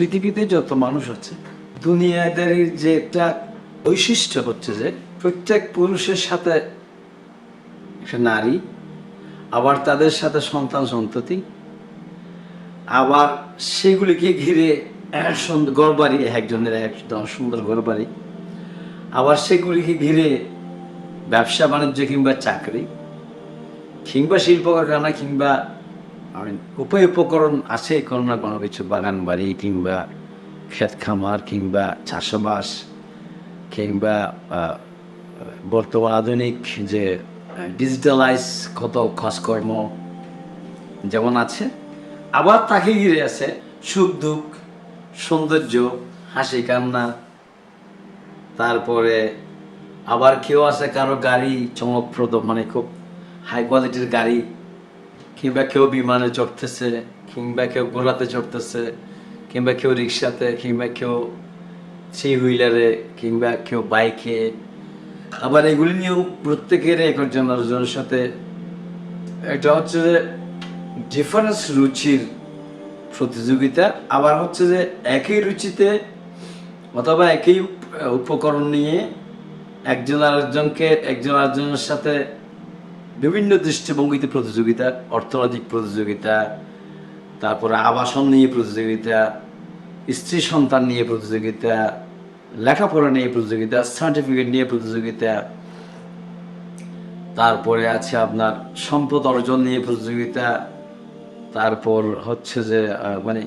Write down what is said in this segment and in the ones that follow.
পৃথিবীতে যত মানুষ আছে দুনিয়াদারির যে একটা বৈশিষ্ট্য হচ্ছে যে প্রত্যেক পুরুষের সাথে একটা নারী, আবার তাদের সাথে সন্তান সন্ততি, আবার সেগুলিকে ঘিরে এক সুন্দর ঘরবাড়ি, একজনের একদম সুন্দর ঘরবাড়ি, আবার সেগুলিকে ঘিরে ব্যবসা বাণিজ্য কিংবা চাকরি কিংবা শিল্প কারখানা কিংবা উপায় উপকরণ আছে কোনো না কোনো কিছু, বাগান বাড়ি কিংবা ক্ষেত খামার কিংবা চাষবাস কিংবা বর্তমান আধুনিক যে ডিজিটালাইজ কত কাজকর্ম যেমন আছে, আবার তাকে ঘিরে আছে সুখ দুঃখ, সৌন্দর্য, হাসি কান্না। তারপরে আবার কেউ আছে কারো গাড়ি চমকপ্রদ, মানে খুব হাই কোয়ালিটির গাড়ি, কিংবা কেউ বিমানে চড়তেছে, কিংবা কেউ ঘোড়াতে চড়তেছে, কিংবা কেউ রিক্সাতে, কিংবা কেউ থ্রি হুইলারে, কিংবা কেউ বাইকে। আবার এগুলি নিয়েও প্রত্যেকের একজনের সাথে একটা হচ্ছে যে ডিফারেন্স রুচির প্রতিযোগিতা, আবার হচ্ছে যে একই রুচিতে অথবা একই উপকরণ নিয়ে একজন আরেকজনের সাথে বিভিন্ন দৃষ্টিভঙ্গিতে প্রতিযোগিতা, অর্থনৈতিক প্রতিযোগিতা, তারপরে আবাসন নিয়ে প্রতিযোগিতা, স্ত্রী সন্তান নিয়ে প্রতিযোগিতা, লেখাপড়া নিয়ে প্রতিযোগিতা, সার্টিফিকেট নিয়ে প্রতিযোগিতা, তারপরে আছে আপনার সম্পদ অর্জন নিয়ে প্রতিযোগিতা, তারপর হচ্ছে যে মানে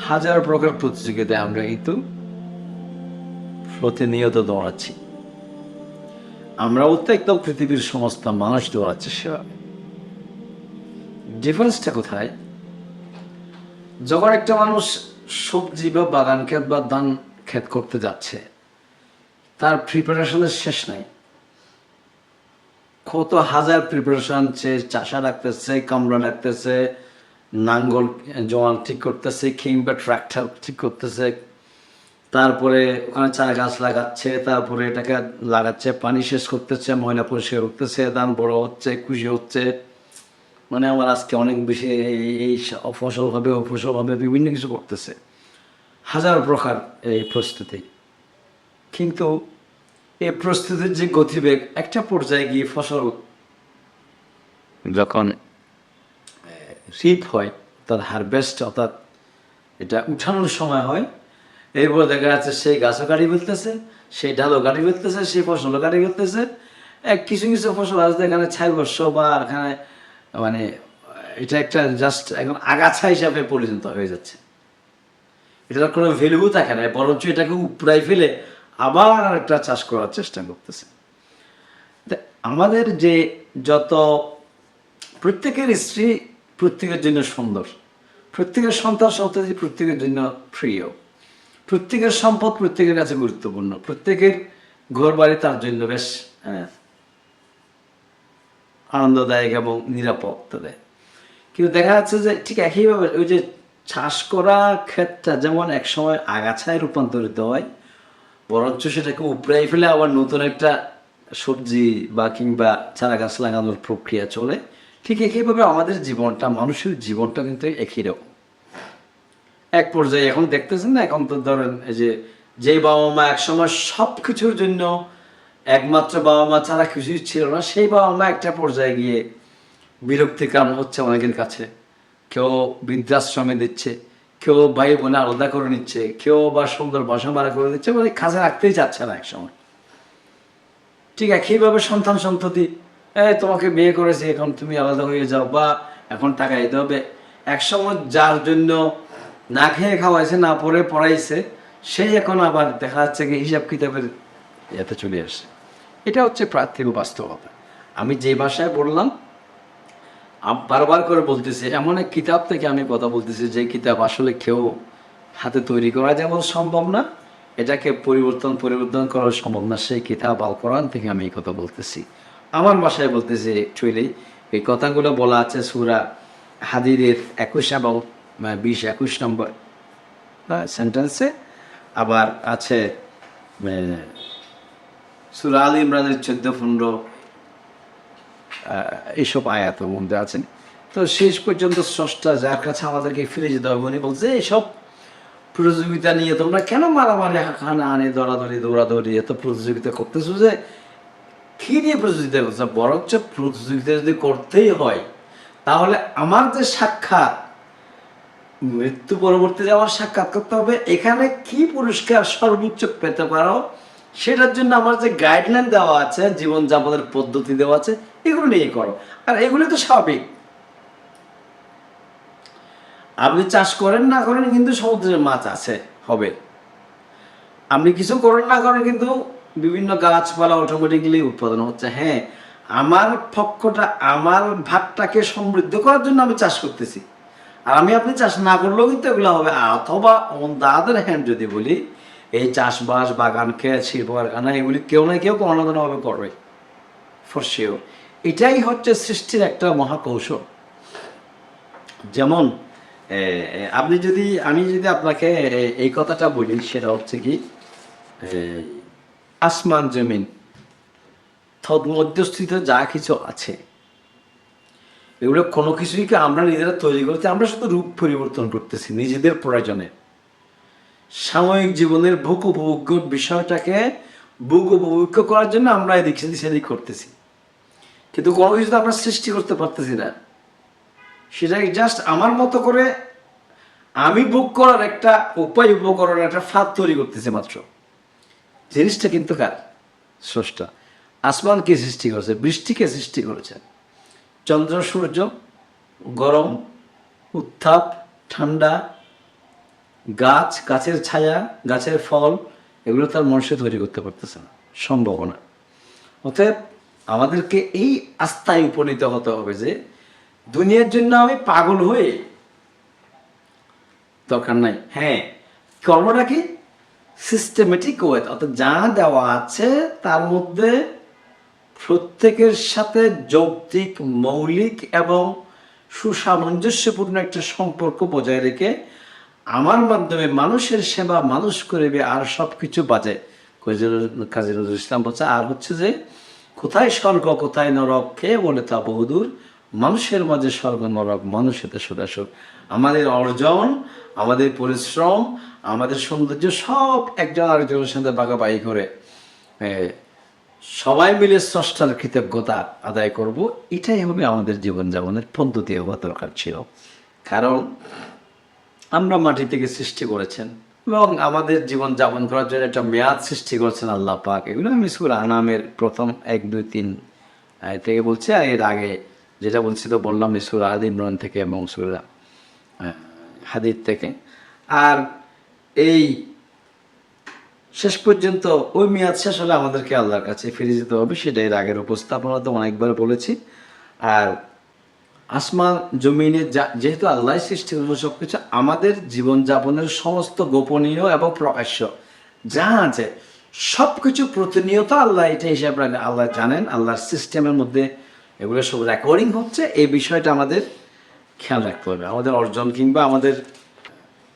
হাজার প্রকার প্রতিযোগিতা আমরা কিন্তু প্রতিনিয়ত দৌড়াচ্ছি। আমরাও তো একদম পৃথিবীর সমস্ত মানুষ দৌড়াচ্ছে সেভাবে। ডিফারেন্সটা কোথায়? যখন একটা মানুষ সবজি বা বাগান ক্ষেত বা ধান ক্ষেত করতে যাচ্ছে, তার প্রিপারেশনের শেষ নাই। কত হাজার প্রিপারেশন, চাষা রাখতেছে, কামড়া রাখতেছে, নাঙ্গল জোয়ান ঠিক করতেছে, কিংবা ট্রাক্টর ঠিক করতেছে, তারপরে ওখানে চারা গাছ লাগাচ্ছে, তারপরে এটাকে লাগাচ্ছে, পানি শেষ করতেছে, ময়লা পরিষ্কার করতেছে, ধান বড় হচ্ছে, খুশি হচ্ছে, মানে আমার আজকে অনেক বেশি এই ফসল হবে, ও ফসল হবে, বিভিন্ন কিছু করতেছে, হাজার প্রকার এই প্রস্তুতি। কিন্তু এই প্রস্তুতির যে গতিবেগ, একটা পর্যায়ে গিয়ে ফসল যখন শীত হয়, তার হারভেস্ট অর্থাৎ এটা উঠানোর সময় হয়, এরপর দেখা যাচ্ছে সেই গাছও গাড়ি ফেলতেছে, সেই ডালও গাড়ি ফেলতেছে, সেই ফসলও গাড়ি ফেলতেছে। কিছু কিছু ফসল আসবে এখানে 4 বর্ষ বা এখানে মানে এটা একটা জাস্ট এখন আগাছা হিসাবে পরিণত হয়ে যাচ্ছে। এটার কোনো ভ্যালু থাকে না, বরঞ্চ এটাকে উপড়াই ফেলে আবার একটা চাষ করার চেষ্টা করতেছে। আমাদের যে যত প্রত্যেকের স্ত্রী প্রত্যেকের জন্য সুন্দর, প্রত্যেকের সন্তান সন্ততি প্রত্যেকের জন্য প্রিয়, প্রত্যেকের সম্পদ প্রত্যেকের কাছে গুরুত্বপূর্ণ, প্রত্যেকের ঘর বাড়ি তার জন্য বেশ আনন্দদায়ক এবং নিরাপত্তা দেয়। কিন্তু দেখা যাচ্ছে যে ঠিক একইভাবে ওই যে চাষ করা ক্ষেতটা যেমন একসময় আগাছায় রূপান্তরিত হয়, বরঞ্চ সেটাকে উপড়াই ফেলে আবার নতুন একটা সবজি বা কিংবা চারা গাছ লাগানোর প্রক্রিয়া চলে, ঠিক একইভাবে আমাদের জীবনটা, মানুষের জীবনটা কিন্তু একই রকম। এক পর্যায়ে এখন দেখতেছেন না, এখন তো ধরেন এই যে বাবা মা একসময় সব কিছুর জন্য একমাত্র বাবা মা ছাড়া কিছুই ছিল না, সেই বাবা মা একটা পর্যায়ে গিয়ে বিরক্তির কারণ হচ্ছে অনেকের কাছে। কেউ বৃদ্ধাশ্রমে দিচ্ছে, কেউ ভাই বোনে আলাদা করে নিচ্ছে, কেউ বা সুন্দর বাসা ভাড়া করে দিচ্ছে, মানে কাছে রাখতেই চাচ্ছে না একসময়। ঠিক একইভাবে সন্তান সন্ততি, তোমাকে বিয়ে করেছে, এখন তুমি আলাদা হয়ে যাও, বা এখন টাকা দিতে হবে। একসময় যার জন্য না খেয়ে খাওয়াইছে, না পড়ে পড়াইছে, সেই এখন আবার দেখা যাচ্ছে কি হিসাব কিতাবের এতে চলে আসে। এটা হচ্ছে পার্থিব বাস্তবতা। আমি যে ভাষায় বললাম, বারবার করে বলতেছি, এমন এক কিতাব থেকে আমি কথা বলতেছি যে কিতাব আসলে কেউ হাতে তৈরি করা যেমন সম্ভব না, এটাকে পরিবর্তন করা সম্ভব না। সেই কিতাব আল কোরআন থেকে আমি এই কথা বলতেছি, আমার ভাষায় বলতেছি। অ্যাকচুয়ালি এই কথাগুলো বলা আছে সূরা হাদীদের 21 এবং 20-21 নম্বর সেন্টেন্সে, আবার আছে সূরা আল ইমরানের 14-15 এইসব আয়াতের মধ্যে আছেন। তো শেষ পর্যন্ত স্রষ্টা যার কাছে আমাদেরকে ফিরে যেতে হবে, উনি বলছে এসব প্রতিযোগিতা নিয়ে তোমরা কেন মারামারি হানাহানি দৌড়াদৌড়ি দৌড়াদৌড়ি এত প্রতিযোগিতা করতেছো যে কি নিয়ে প্রতিযোগিতা করছো? বরঞ্চ প্রতিযোগিতা যদি করতেই হয় তাহলে আমার যে সাক্ষাৎ, মৃত্যু পরবর্তীতে আমার সাক্ষাৎ করতে হবে, এখানে কি পুরস্কার সর্বোচ্চ পেতে পারো সেটার জন্য আমার যে গাইডলাইন দেওয়া আছে, জীবনযাপনের পদ্ধতি দেওয়া আছে, এগুলো নিয়ে করো। আর এগুলো তো স্বাভাবিক। আপনি চাষ করেন না করেন কিন্তু সমুদ্রের মাছ আছে, হবে। আপনি কিছু করেন না করেন কিন্তু বিভিন্ন গাছপালা অটোমেটিক্যালি উৎপাদন হচ্ছে। হ্যাঁ, আমার পক্ষটা, আমার ভাগটাকে সমৃদ্ধ করার জন্য আমি চাষ করতেছি। আর আপনি চাষ না করলেও কিন্তু এগুলো হবে। অথবা অন দ্য আদার হ্যান্ড যদি বলি, এই চাষবাস, বাগান, ক্ষেত, শিল্প কারখানা, এগুলি কেউ না কেউ কোনো না কোনোভাবে করবে, ফর শিওর। এটাই হচ্ছে সৃষ্টির একটা মহাকৌশল। যেমন আমি যদি আপনাকে এই কথাটা বলি, সেটা হচ্ছে কি, আসমান জমিন মধ্যস্থিত যা কিছু আছে, এগুলো কোনো কিছুই কি আমরা নিজেরা তৈরি করতে, আমরা শুধু রূপ পরিবর্তন করতেছি নিজেদের প্রয়োজনে। সাময়িক জীবনের ভোগ উপভোগ্য বিষয়টাকে ভোগ উপভোগ্য করার জন্য আমরা এদিক সেদিক করতেছি, কিন্তু কোনো কিছু তো আমরা সৃষ্টি করতে পারতেছি না। সেটাকে জাস্ট আমার মতো করে আমি ভোগ করার একটা উপায়, উপকরণ, একটা ফাঁদ তৈরি করতেছে মাত্র। জিনিসটা কিন্তু কার? স্রষ্টা। আসমানকে সৃষ্টি করেছে, বৃষ্টিকে সৃষ্টি করেছেন, চন্দ্র সূর্য, গরম, উত্তাপ, ঠান্ডা, গাছ, গাছের ছায়া, গাছের ফল, এগুলো তার মানুষে তৈরি করতে পারতেছে না, সম্ভব না। অতএব আমাদেরকে এই আস্থায় উপনীত হতে হবে যে দুনিয়ার জন্য আমি পাগল হয়ে দরকার নাই। হ্যাঁ, কর্মটা কি? সিস্টেমেটিক ওয়েত, অর্থাৎ যা দেওয়া আছে তার মধ্যে প্রত্যেকের সাথে যৌক্তিক, মৌলিক এবং সুসামঞ্জস্যপূর্ণ একটা সম্পর্ক বজায় রেখে আমার মাধ্যমে মানুষের সেবা মানুষ করবে, আর সব কিছু বাজে। কাজী নজরুল ইসলাম বলছে, আর হচ্ছে যে কোথায় স্বর্গ কোথায় নরক কে বলে তা বহুদূর, মানুষের মাঝে স্বর্গ নরক মানুষেতে সদাসুর। আমাদের অর্জন, আমাদের পরিশ্রম, আমাদের সৌন্দর্য সব একজন আরেকজনের সাথে ভাগাভাগি করে সবাই মিলে স্রষ্টার কৃতজ্ঞতা আদায় করব। এটাই হবে আমাদের জীবনযাপনের পদ্ধতি হওয়া দরকার ছিল। কারণ আমরা মাটি থেকে সৃষ্টি করেছেন এবং আমাদের জীবনযাপন করার জন্য একটা মেয়াদ সৃষ্টি করেছেন আল্লাহ পাক। এগুলো আমি সূরা আনামের প্রথম 1, 2, 3 থেকে বলছি। আর এর আগে যেটা বলছি তো বললাম সূরা আল ইমরান থেকে এবং সূরা হাদীদ থেকে। আর এই শেষ পর্যন্ত ওই মেয়াদ শেষ হলে আমাদেরকে আল্লাহর কাছে ফিরে যেতে হবে, সেটা এর আগের উপস্থাপনা তো অনেকবার বলেছি। আর আসমান জমিনে যেহেতু আল্লাহ সৃষ্টি করবে সব কিছু, আমাদের জীবনযাপনের সমস্ত গোপনীয় এবং প্রকাশ্য যা আছে সব কিছু প্রতিনিয়ত আল্লাহ এটা হিসাবে আল্লাহ জানেন। আল্লাহর সিস্টেমের মধ্যে এগুলো সব রেকর্ডিং হচ্ছে, এই বিষয়টা আমাদের খেয়াল রাখতে হবে। আমাদের অর্জন কিংবা আমাদের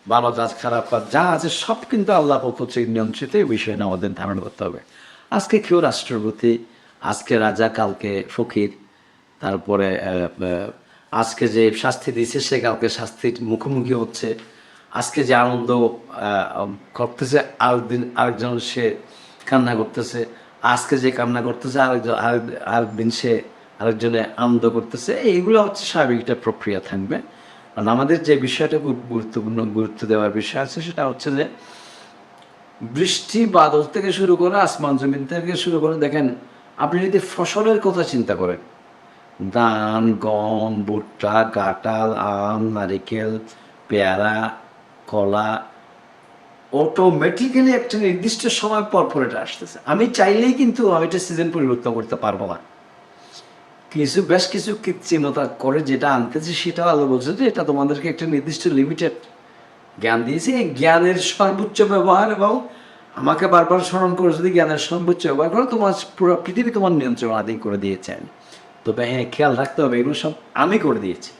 ভালো কাজ, খারাপ কাজ যা আছে সব কিন্তু আল্লাহ পক্ষ থেকে নিয়ন্ত্রিত, এই বিষয়টা আমাদের ধারণা করতে হবে। আজকে কেউ রাষ্ট্রপতি, আজকে রাজা, কালকে ফকির, তারপরে আজকে যে শাস্তি দিচ্ছে সে কালকে শাস্তির মুখোমুখি হচ্ছে। আজকে যে আনন্দ করতেছে আরেকজন সে কান্না করতেছে, আজকে যে কান্না করতেছে আরেকদিন সে আরেকজনে আনন্দ করতেছে। এইগুলো হচ্ছে স্বাভাবিক একটা প্রক্রিয়া থাকবে। কারণ আমাদের যে বিষয়টা খুব গুরুত্ব দেওয়ার বিষয় আছে সেটা হচ্ছে যে বৃষ্টি বাদল থেকে শুরু করে আসমান জমিন থেকে শুরু করে, দেখেন আপনি যদি ফসলের কথা চিন্তা করেন, ধান, গম, ভুট্টা, কাঁঠাল, আম, নারিকেল, পেয়ারা, কলা, অটোমেটিক্যালি একটা নির্দিষ্ট সময় পর পর এটা আসতেছে। আমি চাইলেই কিন্তু আমি এটা সিজন পরিবর্তন করতে পারবো না। বেশ কিছু কৃত্রিমতা করে যেটা আনতেছে সেটাও আলো বলছে যে এটা তোমাদেরকে একটা নির্দিষ্ট লিমিটেড জ্ঞান দিয়েছে। এই জ্ঞানের সর্বোচ্চ ব্যবহার, এবং আমাকে বারবার স্মরণ করে যদি জ্ঞানের সর্বোচ্চ ব্যবহার করো, তোমার পুরো পৃথিবী তোমার নিয়ন্ত্রণ আদি করে দিয়েছেন। তবে হ্যাঁ, খেয়াল রাখতে হবে এগুলো সব আমি করে দিয়েছি।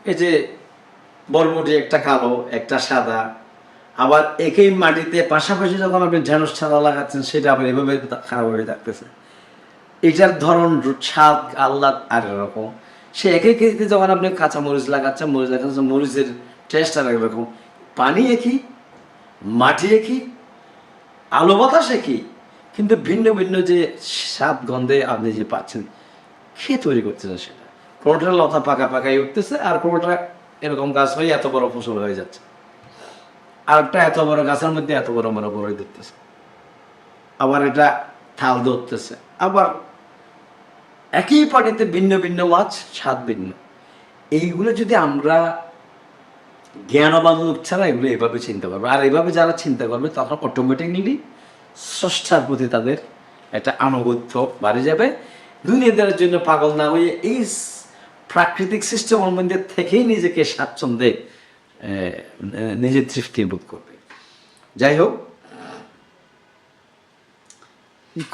এই যে বরবটি একটা কালো একটা সাদা, আবার একই মাটিতে পাশাপাশি যখন আপনি ঢেঁড়স ছাড়া লাগাচ্ছেন সেটা আবার এভাবে খারাপ হয়ে থাকতেছে। এটার ধরন, স্বাদ, আল্লাহ আর এরকম। সে একই ক্ষেত্রে যখন আপনি কাঁচা মরিচ লাগাচ্ছেন, মরিচের টেস্ট আর একরকম, পানি একই, মাটি একই, আলো বাতাস একই, কিন্তু ভিন্ন ভিন্ন যে স্বাদ গন্ধে আপনি যে পাচ্ছেন, খেয়ে তৈরি করতেছে সেটা। কোনোটা লতা পাকা পাকাই উঠতেছে, আর কোনোটা এরকম গাছ হয়ে এত বড় ফসল হয়ে যাচ্ছে, আরেকটা এত বড় গাছের মধ্যে এত বড় বড় বড়ই ধরতেছে, আবার এটা থাল ধরতেছে, আবার একই পানিতে ভিন্ন ভিন্ন মাছ, স্বাদ ভিন্ন। এইগুলো যদি আমরা জ্ঞানবান লোক ছাড়া এগুলো এভাবে চিন্তা করবে, আর এভাবে যারা চিন্তা করবে তখন অটোমেটিকলি স্রষ্টার প্রতি তাদের একটা আনুগত্য বাড়ে যাবে। দুনিয়াদারের জন্য পাগল না হয়ে এই প্রাকৃতিক সিস্টেমের মধ্যে থেকেই নিজেকে স্বাচ্ছন্দ্যে নিজের তৃপ্তি বোধ করবে। যাই হোক,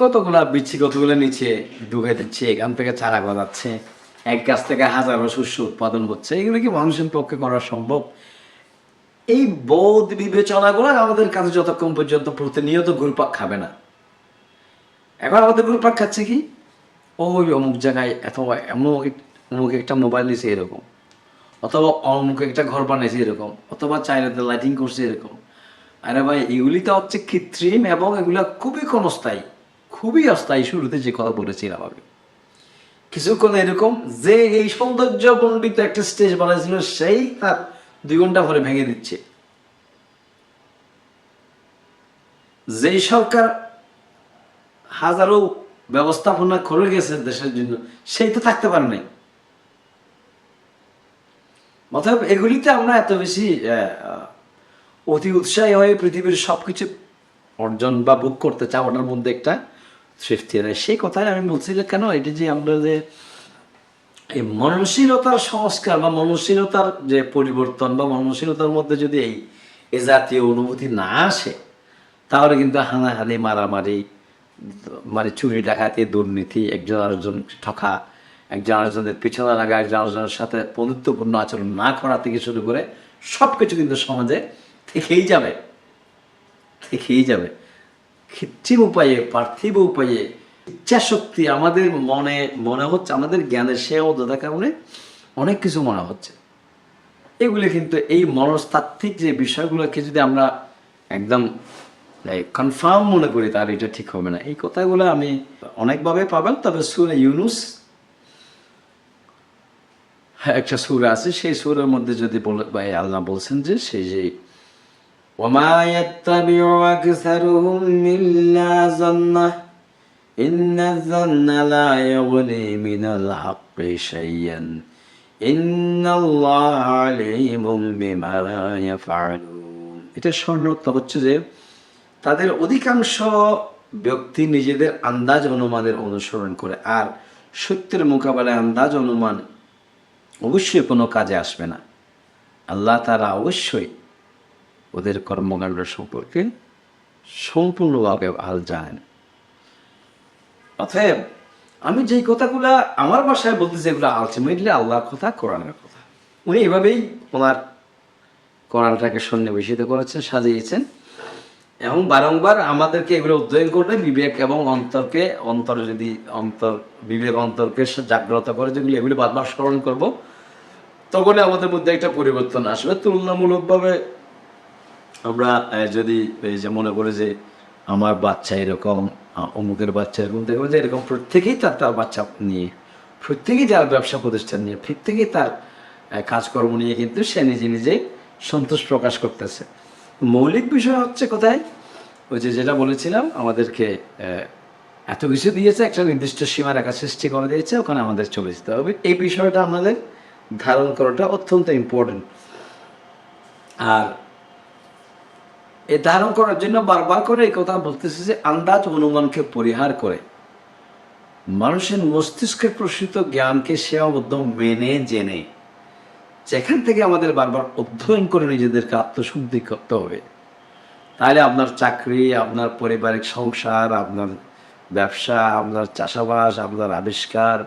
কতগুলা বিচ্ছি কতগুলো নিচে ঢুকে দিচ্ছে, এখান থেকে চারা গজাচ্ছে, এক গাছ থেকে হাজারো শস্য উৎপাদন হচ্ছে, এগুলো কি মানুষের পক্ষে করা সম্ভব? এই বোধ বিবেচনাগুলো আমাদের কাছে যতক্ষণ পর্যন্ত প্রতিনিয়ত ঘুরপাক খাবে না। এখন আমাদের ঘুরপাক খাচ্ছে কি, ওই অমুক জায়গায় এত অমুক একটা মোবাইল নিয়েছে এরকম, অথবা অমুক একটা ঘর বানিয়েছে এরকম, অথবা চাইনাতে লাইটিং করছে এরকম। আরে ভাই, এগুলি তো হচ্ছে কৃত্রিম, এবং এগুলো খুবই ক্ষণস্থায়ী, খুবই অস্থায়ী। শুরুতে যে কথা বলেছিলাম আমি, কিছুক্ষণ এরকম যে এই সৌন্দর্য মণ্ডিত একটা স্টেজ বানাইছিল, সেই তার 2 ঘন্টা পরে ভেঙে দিচ্ছে। যেই সরকার হাজারো ব্যবস্থাপনা করে গেছে দেশের জন্য, সেই তো থাকতে পারে নাই। অতএব এগুলিতে আমরা এত বেশি অতি উৎসাহী হয়ে পৃথিবীর সবকিছু অর্জন বা ভোগ করতে চাওয়ার মধ্যে একটা তৃপ্তি নেই। সেই কথাই আমি বলছিলাম, কেন এটা যে আমরা যে এই মননশীলতার সংস্কার বা মননশীলতার যে পরিবর্তন বা মননশীলতার মধ্যে যদি এই জাতীয় অনুভূতি না আসে, তাহলে কিন্তু হানাহানি, মারামারি, মানে চুরি ডাকাতি, দুর্নীতি, একজন আরেকজন ঠকা, একজন আরেকজনের পিছনে লাগা, একজন আরেকজনের সাথে বন্ধুত্বপূর্ণ আচরণ না করা থেকে শুরু করে সব কিছু কিন্তু সমাজে থেকেই যাবে, থেকেই যাবে। কৃত্রিম উপায়ে, পার্থিব উপায়ে ইচ্ছা শক্তি আমাদের মনে হচ্ছে, আমাদের জ্ঞানের সীমাবদ্ধতার কারণে অনেক কিছু মনে হচ্ছে। এগুলি কিন্তু এই মনস্তাত্ত্বিক যে বিষয়গুলোকে যদি আমরা একদম কনফার্ম মনে করি, তাহলে এটা ঠিক হবে না। এই কথাগুলো আমি অনেকভাবে পাবেন, তবে সূরা ইউনুস একটা সূরা আছে, সেই সূরার মধ্যে যদি আল্লাহ বলছেন যে সেই যে ওমা ইয়াত্তাবিউ আকসারুহুম ইল্লা যান্নাহ ইন্না যান্না লা ইউগনি মিনাল হাক্কি শাইয়ান ইন্নাল্লাহা আলীমুম বিমা ইয়াফআলুন। এটা শর্ত হচ্ছে যে তাদের অধিকাংশ ব্যক্তি নিজেদের আন্দাজ অনুমানের অনুসরণ করে, আর সত্যের মোকাবেলায় আন্দাজ অনুমান অবশ্যই কোনো কাজে আসবে না। আল্লাহ তাআলা অবশ্যই ওদের কর্মকাণ্ড সম্পর্কে সম্পূর্ণভাবে ভালো জানেন। অতএব আমি যেই কথাগুলো আমার ভাষায় বলতেছি, এগুলো আলটিমেটলি আল্লাহর কথা, কোরআনের কথা। উনি এভাবেই ওনার কোরআনটাকে সন্নিবেশিত করেছেন, সাজিয়েছেন, এবং বারংবার আমাদেরকে এগুলো অধ্যয়ন করলে বিবেক এবং বিবেক অন্তরকে জাগ্রত করে, যেগুলো এগুলি বারবার স্মরণ করবো, তখনই আমাদের মধ্যে একটা পরিবর্তন আসবে। তুলনামূলকভাবে আমরা যদি এই যে মনে করে যে আমার বাচ্চা এরকম, অমুকের বাচ্চা এরকম, দেখবো যে এরকম প্রত্যেকেই তার বাচ্চা নিয়ে, প্রত্যেকেই যার ব্যবসা প্রতিষ্ঠান নিয়ে, প্রত্যেকেই তার কাজকর্ম নিয়ে কিন্তু সে নিজে নিজেই সন্তোষ প্রকাশ করতেছে। মৌলিক বিষয় হচ্ছে কোথায়, ওই যে যেটা বলেছিলাম, আমাদেরকে এত কিছু দিয়েছে, একটা নির্দিষ্ট সীমারেখা সৃষ্টি করে দিয়েছে, ওখানে আমাদের চলে যেতে হবে। এই বিষয়টা আমাদের ধারণ করাটা অত্যন্ত ইম্পর্টেন্ট। আর এই ধারণ করার জন্য বারবার করে এই কথা বলতেছে যে আন্দাজ অনুমানকে পরিহার করে মানুষের মস্তিষ্কের প্রসূত জ্ঞানকে সীমাবদ্ধ মেনে জেনে, যেখান থেকে আমাদের বারবার অধ্যয়ন করে নিজেদেরকে আত্মশুদ্ধি করতে হবে, তাহলে আপনার চাকরি, আপনার পারিবারিক সংসার, আপনার ব্যবসা, আপনার চাষাবাস, আপনার আবিষ্কার,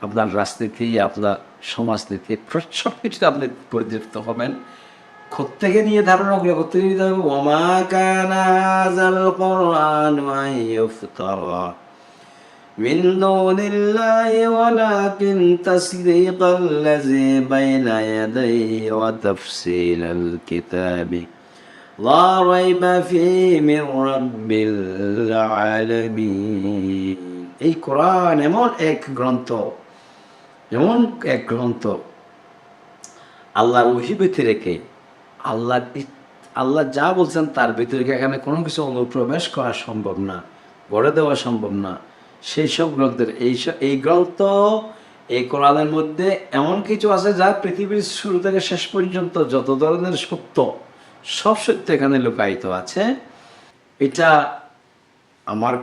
আপনার রাজনীতি, আপনার সমাজনীতি, সব কিছুতে আপনি পরিদৃপ্ত হবেন। থেকে নিয়ে ধারণাগুলো করতে নিতে হবে। ওমা কানা হাযাল কুরআনু আন ইফতারা من دون الله ولكن تصديق الذي بين يديه وتفصيل الكتاب لا ريب فيه من رب العالمين. এই কোরআন এমন এক গ্রন্থ, এমন এক গ্রন্থ আল্লাহর ওহী ভিতরে রেখে আল্লাহ যা বলছেন তার ভিতরে এখানে কোনো কিছু অনুপ্রবেশ করা সম্ভব না, গড়ে দেওয়া সম্ভব না। সেই সব গ্রন্থের এই গ্রন্থ, এই কোরআনের মধ্যে এমন কিছু আছে যা পৃথিবীর শুরু থেকে শেষ পর্যন্ত যত ধরনের সত্য, সব সত্য এখানে লুকায়িত আছে। এটা আমার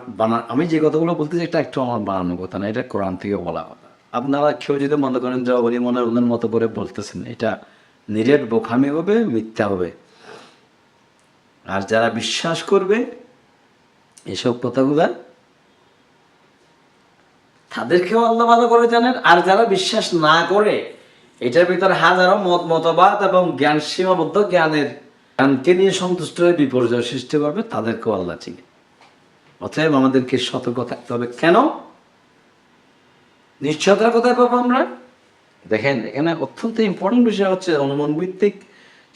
আমি যে কথাগুলো বলতেছি এটা একটু আমার বানানো কথা না, এটা কোরআন থেকে বলা কথা। আপনারা কেউ যদি মনে করেন যে উনি মনে ওনার মতো করে বলতেছেন, এটা নিরেট বোকামি হবে, মিথ্যা হবে। আর যারা বিশ্বাস করবে এসব কথাগুলা, তাদেরকেও আল্লাহ ভালো করে জানেন। আর যারা বিশ্বাস না করে, এটার ভিতরে হাজারো মতবাদ এবং জ্ঞান, সীমাবদ্ধ জ্ঞানকে নিয়ে সন্তুষ্ট হয়ে বিপর্যয় সৃষ্টি করবে, তাদেরকেও আল্লাহ চিনে। অতএব আমাদেরকে সতর্ক থাকতে হবে। কেন নিশ্চয়তার কোথায় পাবো আমরা? দেখেন, এখানে অত্যন্ত ইম্পর্টেন্ট বিষয় হচ্ছে অনুমান ভিত্তিক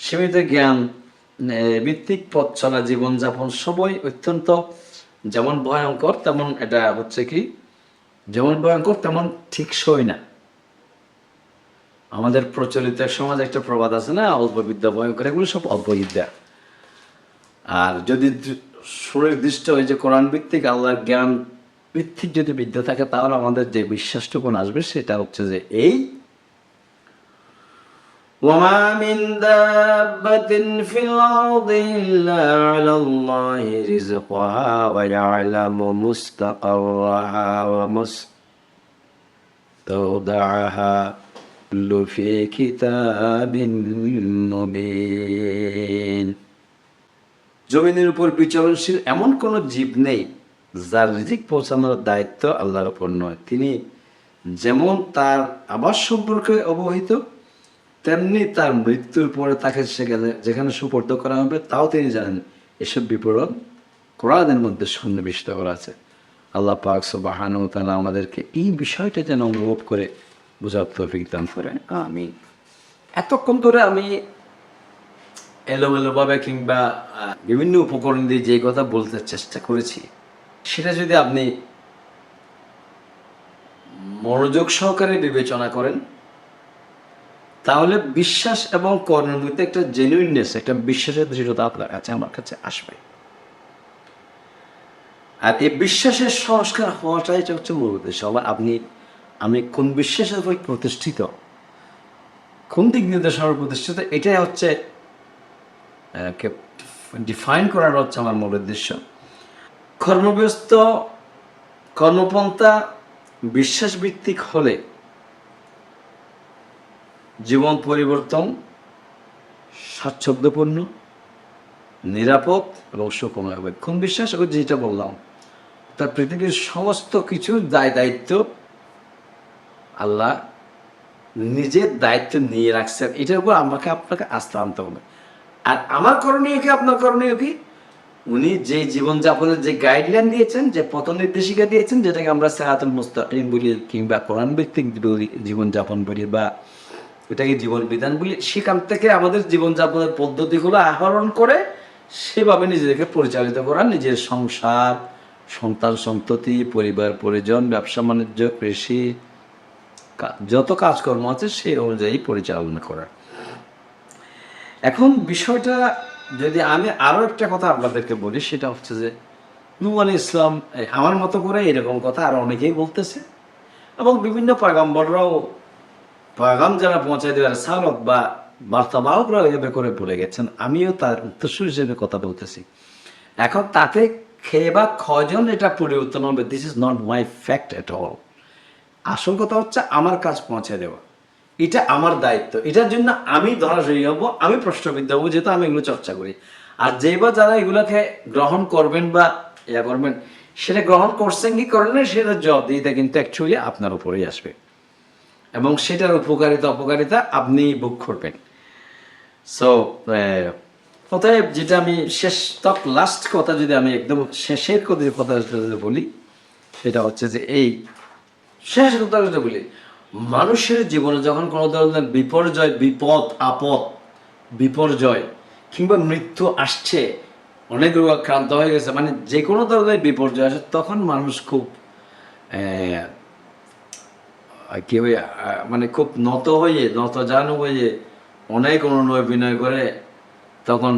সীমিত জ্ঞান ভিত্তিক পথ চলা জীবনযাপন সবই অত্যন্ত যেমন ভয়ঙ্কর, তেমন এটা হচ্ছে কি, যেমন ভয়ঙ্কর তেমন ঠিকসই না। আমাদের প্রচলিত সমাজ একটা প্রবাদ আছে না, অল্প বিদ্যা ভয়ঙ্কর, এগুলো সব অল্প বিদ্যা। আর যদি সুনির্দিষ্ট হয় যে কোরআন ভিত্তিক আল্লাহর জ্ঞান ভিত্তিক যদি বিদ্যা থাকে, তাহলে আমাদের যে বিশ্বাসটুকুন আসবে সেটা হচ্ছে যে এই وما من دابة في الأرض إلا على الله رزقها ويعلم مستقرها ومستودعها كل في كتاب مبين. জমিনের উপর বিচরণশীল এমন কোন জীব নেই যার রিজিক পৌঁছানোর দায়িত্ব আল্লাহর উপর নয়। তিনি যেমন তার আবাস সম্পর্কে অবহিত, তেমনি তার মৃত্যুর পরে তাকে যেখানে সুপর্দ করা হবে তাও তিনি জানেন। এসব বিবরণ কোরআনের মধ্যে সন্নিবিষ্ট করা আছে। আল্লাহ পাক সুবহানাহু ওয়া তাআলা আমাদেরকে এই বিষয়টা যেন অনুভব করে বোঝার তৌফিক দান করেন, আমিন। এতক্ষণ ধরে আমি এলোমেলোভাবে কিংবা বিভিন্ন উপকরণ দিয়ে যে কথা বলতে চেষ্টা করেছি, সেটা যদি আপনি মনোযোগ সহকারে বিবেচনা করেন, তাহলে বিশ্বাস এবং কর্মের মধ্যে একটা জেনুইননেস, একটা বিশ্বাসের দৃঢ়তা আপনার কাছে আমার কাছে আসবে। আর এই বিশ্বাসের সংস্কার হওয়াটাই হচ্ছে মূল উদ্দেশ্য। আবার আমি কোন বিশ্বাসের উপর প্রতিষ্ঠিত, কোন দিক নির্দেশনার প্রতিষ্ঠিত, এটাই হচ্ছে ডিফাইন করার হচ্ছে আমার মূল উদ্দেশ্য। কর্মব্যস্ত কর্মপন্থা বিশ্বাস ভিত্তিক হলে জীবন পরিবর্তন স্বাচ্ছন্দ্যপূর্ণ, নিরাপদ এবং সুখময় হবে। কোন বিশ্বাস? ও যেটা বললাম, তার পৃথিবীর সমস্ত কিছুর দায়িত্ব আল্লাহ নিজের দায়িত্ব নিয়ে রাখছেন। এটার উপর আপনাকে আস্থা আনতে হবে। আর আমার করণীয় কি, আপনার করণীয় কি? উনি যে জীবনযাপনের যে গাইডলাইন দিয়েছেন, যে পথ নির্দেশিকা দিয়েছেন, যেটাকে আমরা সিরাতুল মুস্তাকিম বলি কিংবা কোরআন ভিত্তিক জীবনযাপন বলি বা এটাকে জীবন বিধান বলি, সেখান থেকে আমাদের জীবনযাপনের পদ্ধতিগুলো আহরণ করে সেভাবে নিজেদেরকে পরিচালিত করা, নিজের সংসার, সন্তান সন্ততি, পরিবার পরিজন, ব্যবসা বাণিজ্য, কৃষি, যত কাজকর্ম আছে সেই অনুযায়ী পরিচালনা করা। এখন বিষয়টা যদি আমি আরও একটা কথা আপনাদেরকে বলি, সেটা হচ্ছে যে নূহ আলাইহিস সালাম আমার মতো করে এরকম কথা আরও অনেকেই বলতেছে, এবং বিভিন্ন পয়গম্বররাও পয়গাম যারা পৌঁছায় দেওয়ার সালক বা বার্তাবাহকরা এভাবে করে বলে গেছেন। আমিও তার উত্তরসূরি হিসেবে কথা বলতেছি। এখন তাতে খেয়ে বা কজন এটা পরিবর্তন হবে, this is not my fact at all. আসল কথা হচ্ছে আমার কাজ পৌঁছে দেওয়া, এটা আমার দায়িত্ব। এটার জন্য আমি ধরাশয়ী হবো, আমি প্রশ্নবিদ্ধ হবো, যেহেতু আমি এগুলো চর্চা করি। আর যেই বা যারা এগুলোকে গ্রহণ করবেন বা ইয়া করবেন, সেটা গ্রহণ করছেন কি করেন না, সেটা জবাবদিহিতা কিন্তু অ্যাকচুয়ালি আপনার উপরেই আসবে, এবং সেটার অপকারিতা আপনি ভোগ করবেন। সো অতএব যেটা আমি লাস্ট কথা যদি আমি একদম শেষের কথা যদি বলি, সেটা হচ্ছে যে এই শেষ কথা যেটা বলি, মানুষের জীবনে যখন কোনো ধরনের বিপর্যয়, বিপদ আপদ, বিপর্যয় কিংবা মৃত্যু আসছে, অনেক রোগাক্রান্ত হয়ে গেছে, মানে যে কোনো ধরনের বিপর্যয় আসে, তখন মানুষ খুব কি হয়ে মানে খুব নত জানু হয়ে অনেক অনুনয় বিনয় করে তখন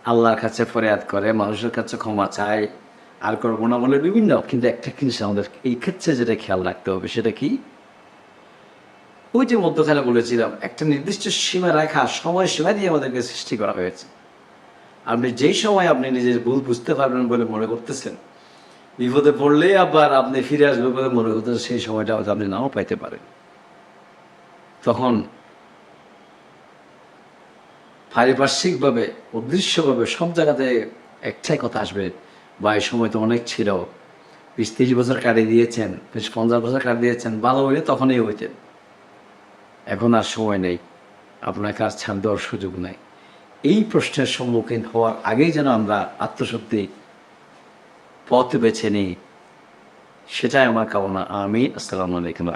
আল্লাহর কাছে ফরিয়াদ করে, মানুষের কাছে ক্ষমা চায়, আর করবো না বলে বিভিন্ন। কিন্তু একটা জিনিস আমাদের এই ক্ষেত্রে যেটা খেয়াল রাখতে হবে সেটা কি, ওই যে মধ্যখানে বলেছিলাম, একটা নির্দিষ্ট সীমা রেখা, সময় সীমা দিয়ে আমাদেরকে সৃষ্টি করা হয়েছে। আপনি যেই সময় আপনি নিজের ভুল বুঝতে পারবেন বলে মনে করতেছেন, বিপদে পড়লে আবার আপনি ফিরে আসবেন বলে মনে করতেছেন, সেই সময়টা হয়তো আপনি নাও পাইতে পারেন। তখন পারিপার্শ্বিকভাবে, অদৃশ্যভাবে সব জায়গাতে একটাই কথা আসবে, বা এই সময় তো অনেক ছিল, 20-30 বছর কাটিয়ে দিয়েছেন, 50 বছর কাটিয়ে দিয়েছেন, ভালো হইলে তখনই হইতেন, এখন আর সময় নেই, আপনার কাজ ছাড় দেওয়ার সুযোগ নাই। এই প্রশ্নের সম্মুখীন হওয়ার আগেই যেন আমরা আত্মশুদ্ধি পথ বেছে নিই, সেটাই আমার কামনা। আমিন। আসসালামু আলাইকুম।